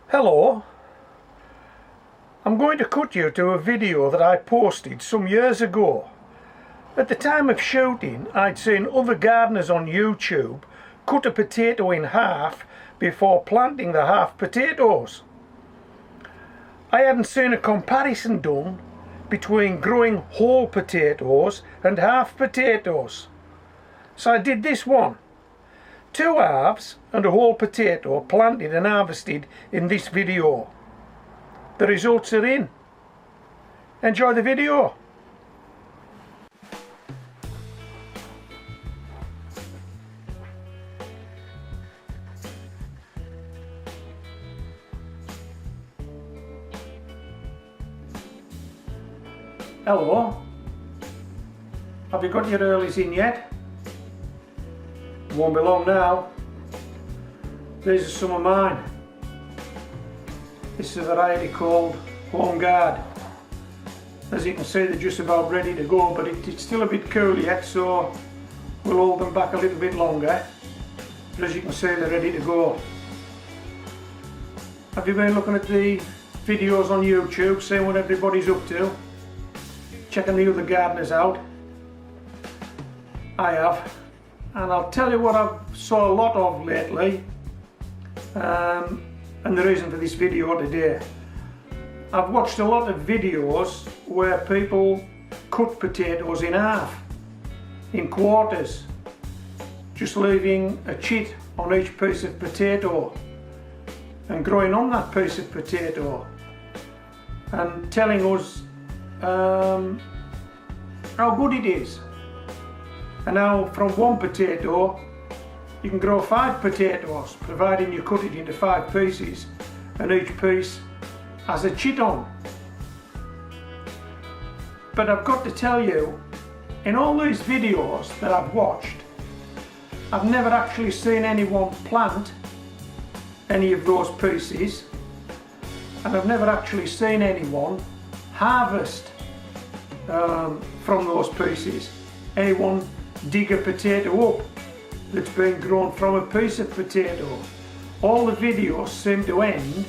Hello, I'm going to cut you to a video that I posted some years ago. At the time of shooting, I'd seen other gardeners on YouTube cut a potato in half before planting the half potatoes. I hadn't seen a comparison done between growing whole potatoes and half potatoes. So I did this one. 2 halves and a whole potato planted and harvested in this video. The results are in. Enjoy the video. Hello. Have you got your earlies in yet? Won't be long now. These are some of mine. This is a variety called Home Guard. As you can see, they're just about ready to go, but it's still a bit cool yet, so we'll hold them back a little bit longer. But as you can see, they're ready to go. Have you been looking at the videos on YouTube, seeing what everybody's up to? Checking the other gardeners out? I have. And I'll tell you what I've saw a lot of lately, and the reason for this video today. I've watched a lot of videos where people cut potatoes in half, in quarters, just leaving a chit on each piece of potato and growing on that piece of potato and telling us how good it is. And now from one potato you can grow 5 potatoes, providing you cut it into 5 pieces and each piece has a chit on. But I've got to tell you, in all these videos that I've watched, I've never actually seen anyone plant any of those pieces, and I've never actually seen anyone harvest from those pieces. Anyone dig a potato up that's been grown from a piece of potato. All the videos seem to end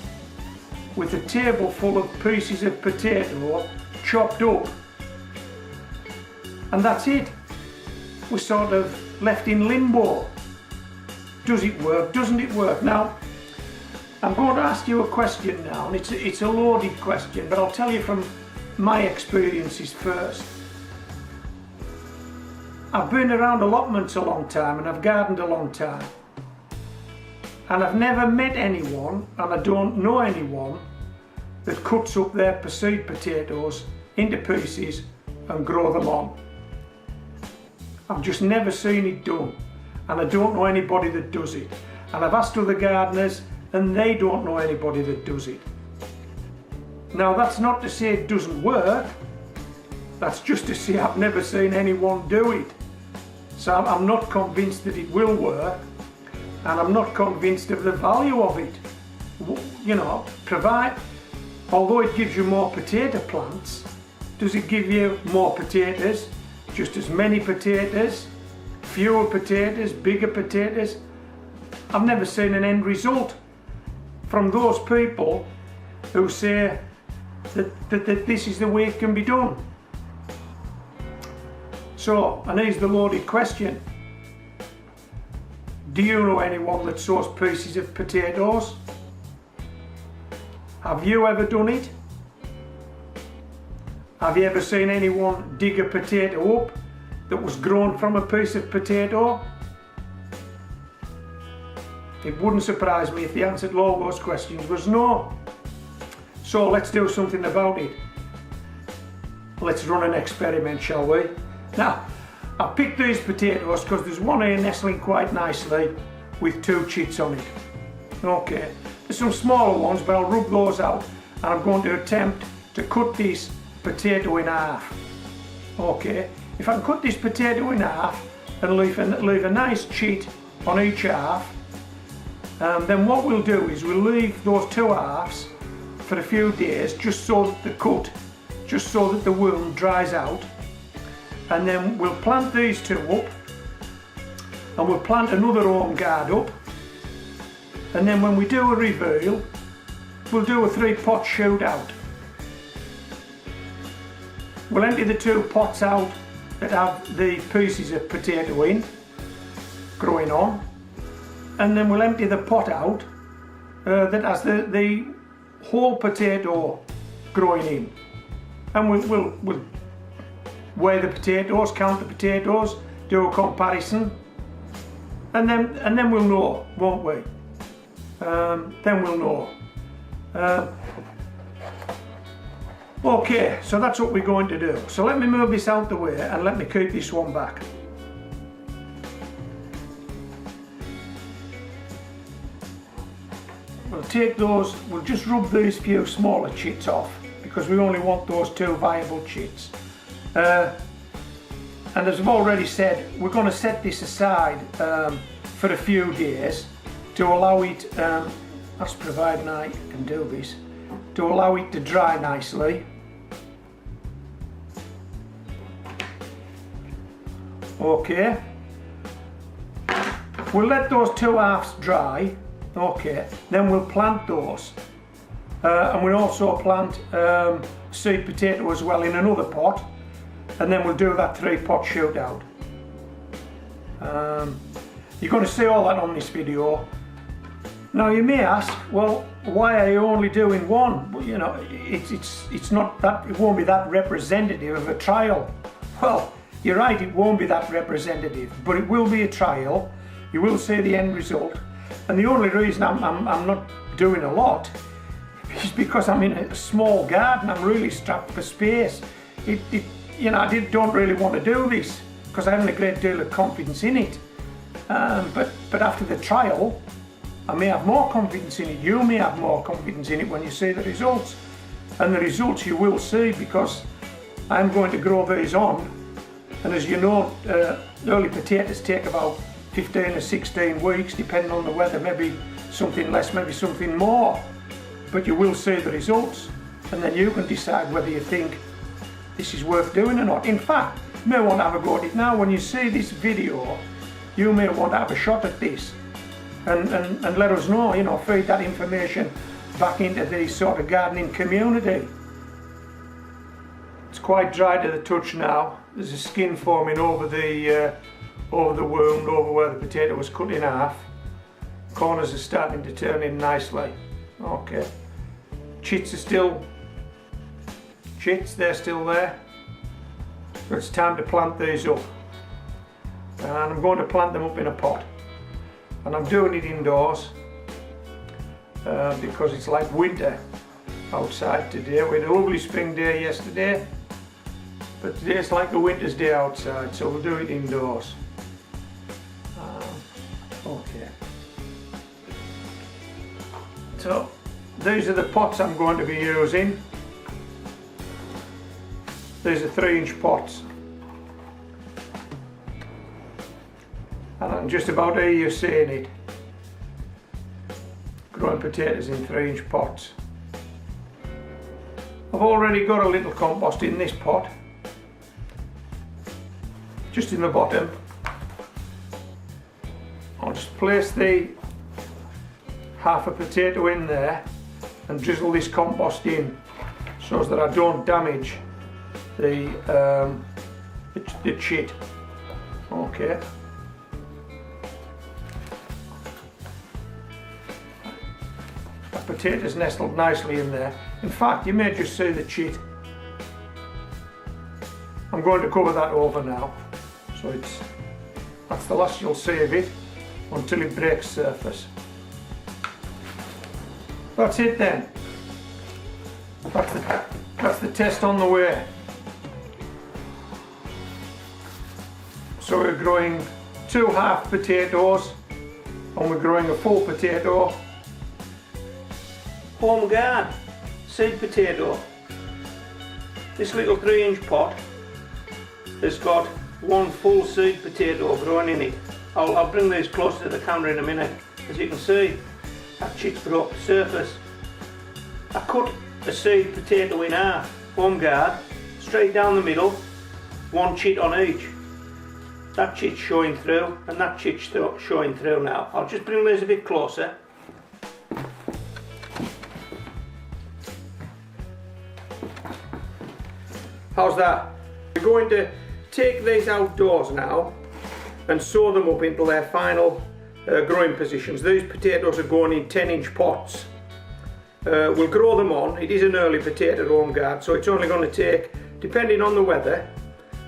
with a table full of pieces of potato chopped up, and that's it. We're sort of left in limbo. Does it work? Doesn't it work? Now, I'm going to ask you a question now, and it's a loaded question, but I'll tell you from my experiences first. I've been around allotments a long time and I've gardened a long time, and I've never met anyone, and I don't know anyone, that cuts up their seed potatoes into pieces and grow them on. I've just never seen it done, and I don't know anybody that does it, and I've asked other gardeners and they don't know anybody that does it. Now, that's not to say it doesn't work, that's just to say I've never seen anyone do it. So I'm not convinced that it will work, and I'm not convinced of the value of it. You know, although it gives you more potato plants, does it give you more potatoes, just as many potatoes, fewer potatoes, bigger potatoes? I've never seen an end result from those people who say that this is the way it can be done. So, and here's the loaded question. Do you know anyone that sows pieces of potatoes? Have you ever done it? Have you ever seen anyone dig a potato up that was grown from a piece of potato? It wouldn't surprise me if the answer to all those questions was no. So let's do something about it. Let's run an experiment, shall we? Now, I picked these potatoes because there's one here nestling quite nicely with 2 chits on it. Okay, there's some smaller ones, but I'll rub those out, and I'm going to attempt to cut this potato in half. Okay, if I can cut this potato in half and leave a nice chit on each half, then what we'll do is we'll leave those 2 halves for a few days, just so that the wound dries out. And then we'll plant these 2 up, and we'll plant another home guard up, and then when we do a reveal, we'll do a 3-pot shootout. We'll empty the 2 pots out that have the pieces of potato in, growing on, and then we'll empty the pot out that has the whole potato growing in, and we'll weigh the potatoes, count the potatoes, do a comparison, and then we'll know, won't we? Then we'll know. Okay, so that's what we're going to do. So let me move this out the way and let me keep this one back. We'll take those, we'll just rub these few smaller chits off because we only want those 2 viable chits. And as I've already said, we're going to set this aside for a few days to allow it, that's providing I can do this, to allow it to dry nicely. Okay, we'll let those 2 halves dry. Okay, then we'll plant those, and we'll also plant seed potato as well in another pot, and then we'll do that 3-pot shootout. You're going to see all that on this video. Now you may ask, well, why are you only doing one? Well, you know, it's not that, it won't be that representative of a trial. Well, you're right, it won't be that representative, but it will be a trial. You will see the end result. And the only reason I'm not doing a lot is because I'm in a small garden. I'm really strapped for space. You know, I don't really want to do this because I haven't a great deal of confidence in it. But after the trial, I may have more confidence in it. You may have more confidence in it when you see the results. And the results you will see because I'm going to grow these on. And as you know, early potatoes take about 15 or 16 weeks, depending on the weather, maybe something less, maybe something more. But you will see the results, and then you can decide whether you think this is worth doing or not. In fact, you may want to have a go at it now. When you see this video, you may want to have a shot at this and let us know, you know, feed that information back into the sort of gardening community. It's quite dry to the touch now. There's a skin forming over the wound, over where the potato was cut in half. Corners are starting to turn in nicely. Okay. Chits are still chits, they're still there. So it's time to plant these up. And I'm going to plant them up in a pot. And I'm doing it indoors because it's like winter outside today. We had a lovely spring day yesterday, but today's like a winter's day outside, so we'll do it indoors. Okay. So these are the pots I'm going to be using. These are 3-inch pots. And I'm just about here you're seeing it. Growing potatoes in 3-inch pots. I've already got a little compost in this pot. Just in the bottom. I'll just place the half a potato in there and drizzle this compost in so that I don't damage the chit. Okay. That potato's nestled nicely in there. In fact, you may just see the chit. I'm going to cover that over now, so that's the last you'll see of it until it breaks surface. That's it then. That's the test on the way. So we're growing 2 half potatoes and we're growing a full potato. Home garden, seed potato. This little 3-inch pot has got 1 full seed potato growing in it. I'll bring these closer to the camera in a minute. As you can see, that chit's broke the surface. I cut a seed potato in half, home garden, straight down the middle, 1 chit on each. That chit's showing through and that chit's showing through now. I'll just bring these a bit closer. How's that? We're going to take these outdoors now and sow them up into their final growing positions. These potatoes are going in 10-inch pots. We'll grow them on. It is an early potato home guard, so it's only going to take, depending on the weather,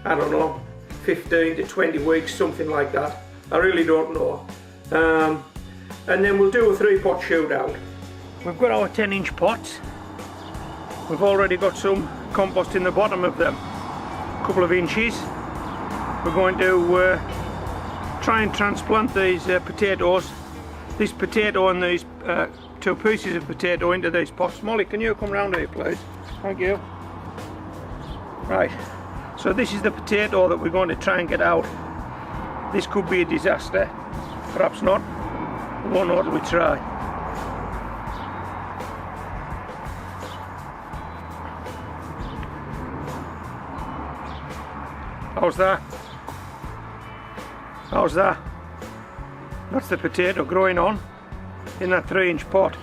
I don't know, 15 to 20 weeks, something like that. I really don't know. And then we'll do a 3-pot shootout. We've got our 10-inch pots. We've already got some compost in the bottom of them, a couple of inches. We're going to try and transplant these potatoes, this potato and these 2 pieces of potato into these pots. Molly, can you come round here please? Thank you. Right, so this is the potato that we're going to try and get out. This could be a disaster, perhaps not. We won't know until we try. How's that? How's that? That's the potato growing on in that 3-inch pot.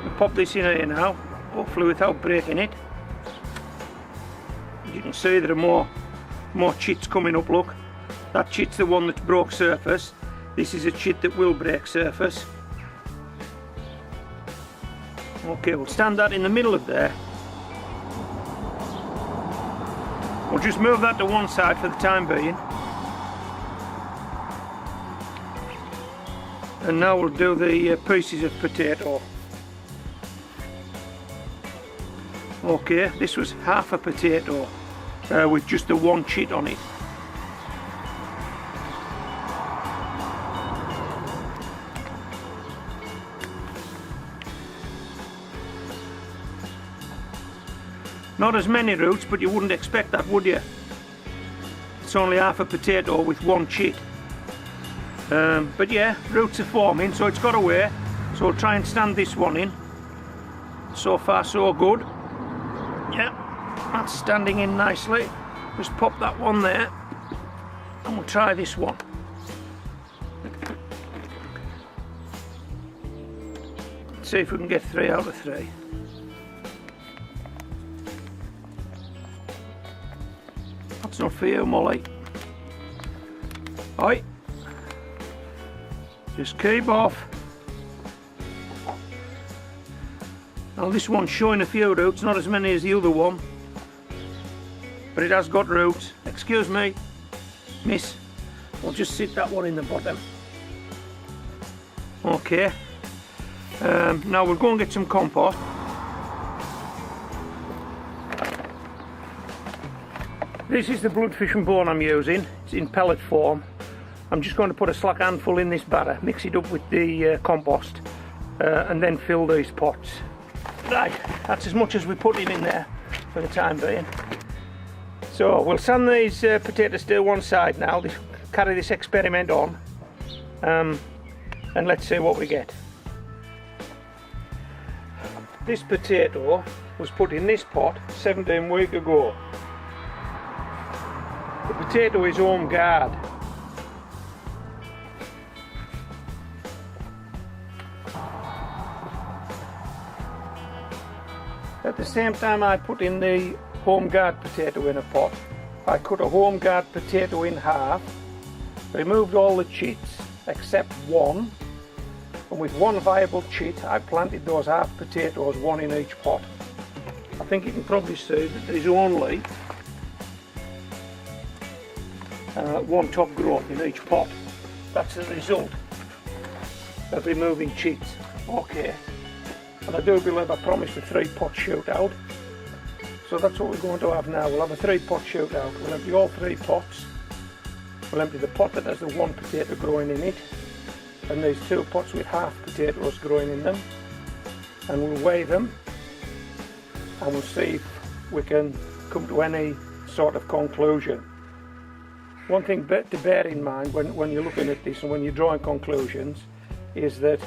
We'll pop this in here now, hopefully without breaking it. As you can see, there are more chits coming up, look. That chit's the one that's broke surface. This is a chit that will break surface. Okay, we'll stand that in the middle of there. We'll just move that to one side for the time being. And now we'll do the pieces of potato. Okay, this was half a potato with just the 1 chit on it. Not as many roots, but you wouldn't expect that, would you? It's only half a potato with 1 chit. But yeah, roots are forming, so it's got away. So we'll try and stand this one in. So far so good. Yeah, that's standing in nicely. Just pop that one there and we'll try this one. Let's see if we can get 3 out of 3. That's not for you, Molly. Oi. Just keep off. Now this one's showing a few roots, not as many as the other one, but it has got roots. Excuse me, miss. We'll just sit that one in the bottom. Okay. Now we'll go and get some compost. This is the bloodfish and bone I'm using. It's in pellet form. I'm just going to put a slack handful in this batter, mix it up with the compost, and then fill these pots. Right, that's as much as we're putting in there for the time being. So we'll sand these potatoes to one side now, carry this experiment on, and let's see what we get. This potato was put in this pot 17 weeks ago. The potato is home guard. At the same time I put in the home guard potato in a pot, I cut a home guard potato in half, removed all the chits except one, and with 1 viable chit I planted those half potatoes, 1 in each pot. I think you can probably see that there's only 1 top growth in each pot. That's the result of removing chits. Okay. And I do believe I promised a 3-pot shootout. So that's what we're going to have now. We'll have a 3-pot shootout. We'll empty all 3 pots. We'll empty the pot that has the 1 potato growing in it, and these 2 pots with half potatoes growing in them. And we'll weigh them, and we'll see if we can come to any sort of conclusion. One thing to bear in mind when you're looking at this and when you're drawing conclusions is that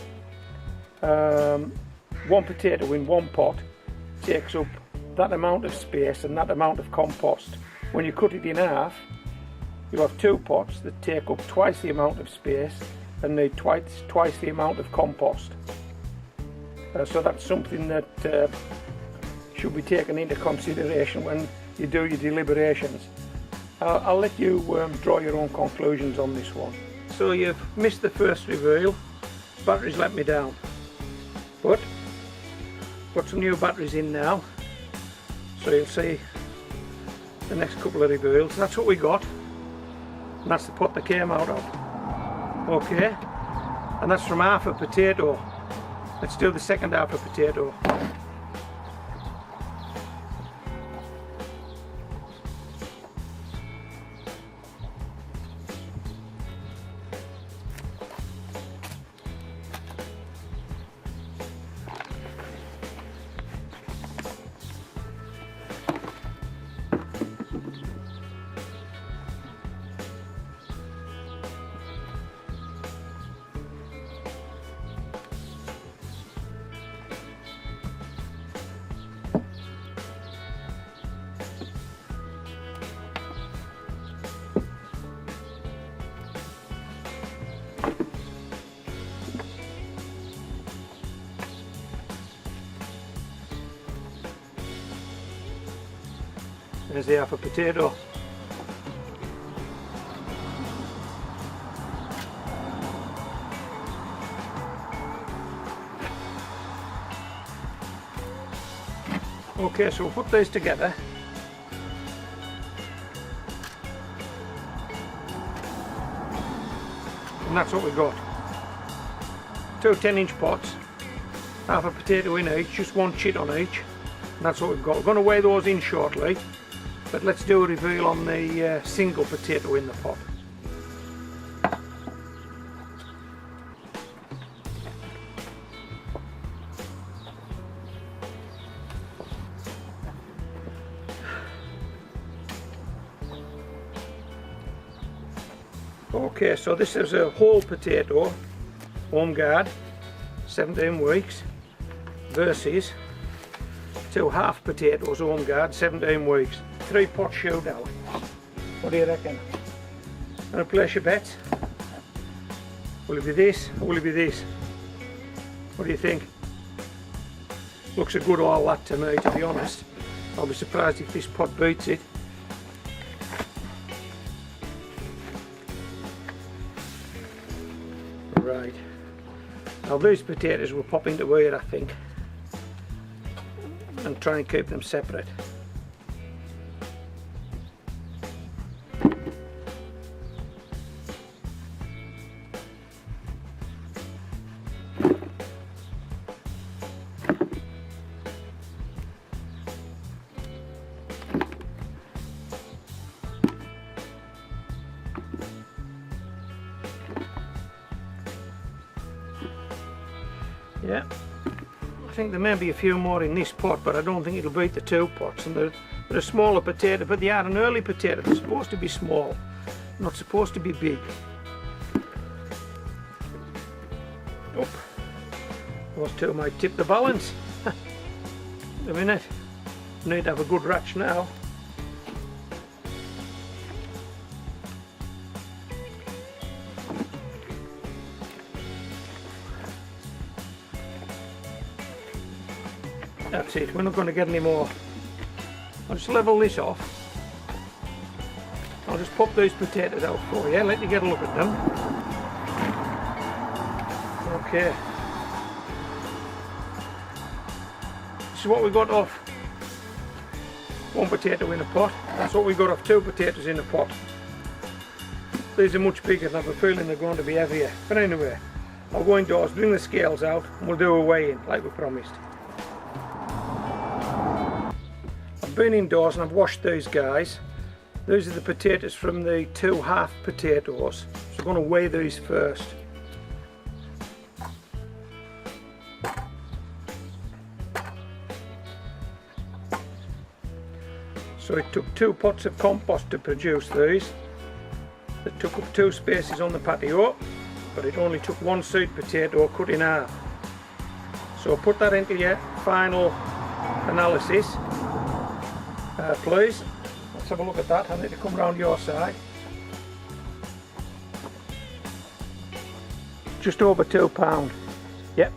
1 potato in 1 pot takes up that amount of space and that amount of compost. When you cut it in half, you have 2 pots that take up twice the amount of space and need twice the amount of compost. So that's something that should be taken into consideration when you do your deliberations. I'll let you draw your own conclusions on this one. So you've missed the first reveal, batteries let me down, but got some new batteries in now, so you'll see the next couple of reveals. That's what we got, and that's the pot that came out of. Okay, and that's from half a potato. Let's do the second half a potato. There's the half a potato. Okay, so we'll put these together. And that's what we got. Two 10-inch pots, half a potato in each, just one chit on each. And that's what we've got. We're going to weigh those in shortly, but let's do a reveal on the single potato in the pot. Okay, so this is a whole potato, home guard, 17 weeks, versus two half potatoes, home guard, 17 weeks. 3 pot showdown. What do you reckon? Gonna place your bets? Will it be this or will it be this? What do you think? Looks a good all that to me, to be honest. I'll be surprised if this pot beats it. Right. Now these potatoes will pop into here, I think, and try and keep them separate. Yeah, I think there may be a few more in this pot, but I don't think it'll beat the 2 pots. And they're a smaller potato, but they are an early potato. They're supposed to be small, not supposed to be big. Oh, those two might tip the balance. A minute, need to have a good ratch now. That's it, we're not going to get any more. I'll just level this off. I'll just pop these potatoes out for you, let you get a look at them. Okay. This is what we got off 1 potato in a pot. That's what we got off 2 potatoes in a pot. These are much bigger and I have a feeling they're going to be heavier. But anyway, I'll go indoors, bring the scales out and we'll do a weigh-in like we promised. Been indoors and I've washed these guys. These are the potatoes from the 2 half potatoes, so I'm going to weigh these first. So it took 2 pots of compost to produce these. It took up 2 spaces on the patio, but it only took 1 seed potato cut in half. So put that into your final analysis. Please, let's have a look at that. I need to come round your side. Just over £2. Yep,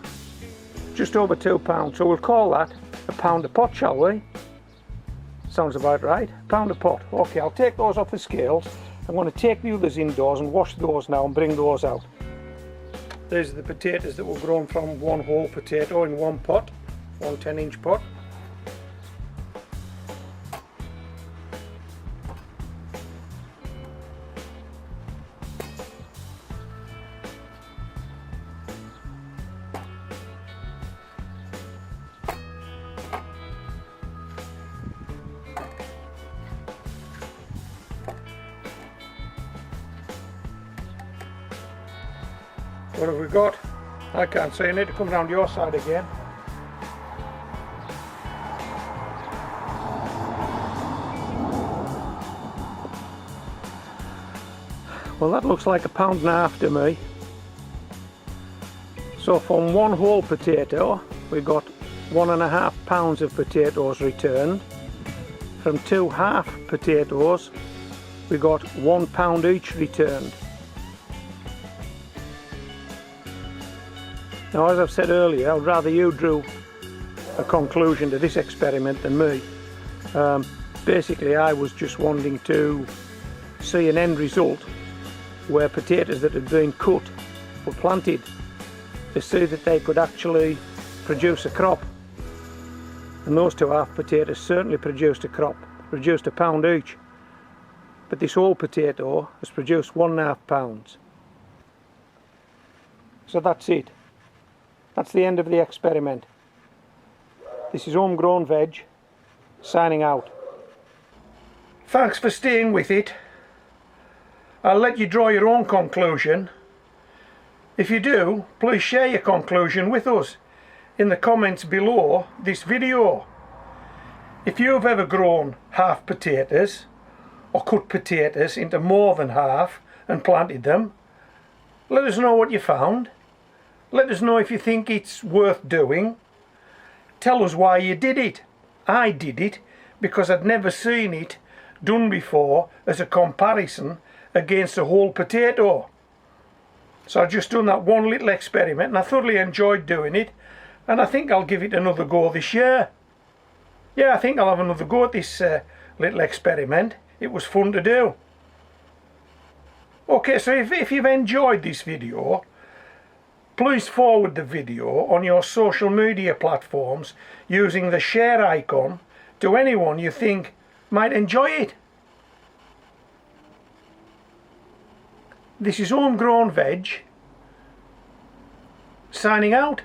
just over £2. So we'll call that £1 a pot, shall we? Sounds about right. £1 a pot. Okay, I'll take those off the scales. I'm going to take the others indoors and wash those now and bring those out. These are the potatoes that were grown from one whole potato in one pot, one 10-inch pot. What have we got? I can't see. I need to come round your side again. Well, that looks like £1.5 to me. So from one whole potato we got £1.5 of potatoes returned. From 2 half potatoes we got £1 each returned. Now, as I've said earlier, I'd rather you drew a conclusion to this experiment than me. Basically, I was just wanting to see an end result where potatoes that had been cut were planted, to see that they could actually produce a crop. And those 2 half potatoes certainly produced a crop, produced £1 each. But this whole potato has produced £1.5. So that's it. That's the end of the experiment. This is Homegrown Veg, signing out. Thanks for staying with it. I'll let you draw your own conclusion. If you do, please share your conclusion with us in the comments below this video. If you've ever grown half potatoes or cut potatoes into more than half and planted them, let us know what you found. Let us know if you think it's worth doing. Tell us why you did it. I did it because I'd never seen it done before as a comparison against a whole potato. So I've just done that one little experiment and I thoroughly enjoyed doing it, and I think I'll give it another go this year. Yeah, I think I'll have another go at this little experiment. It was fun to do. Okay, so if you've enjoyed this video, please forward the video on your social media platforms using the share icon to anyone you think might enjoy it. This is Homegrown Veg, signing out.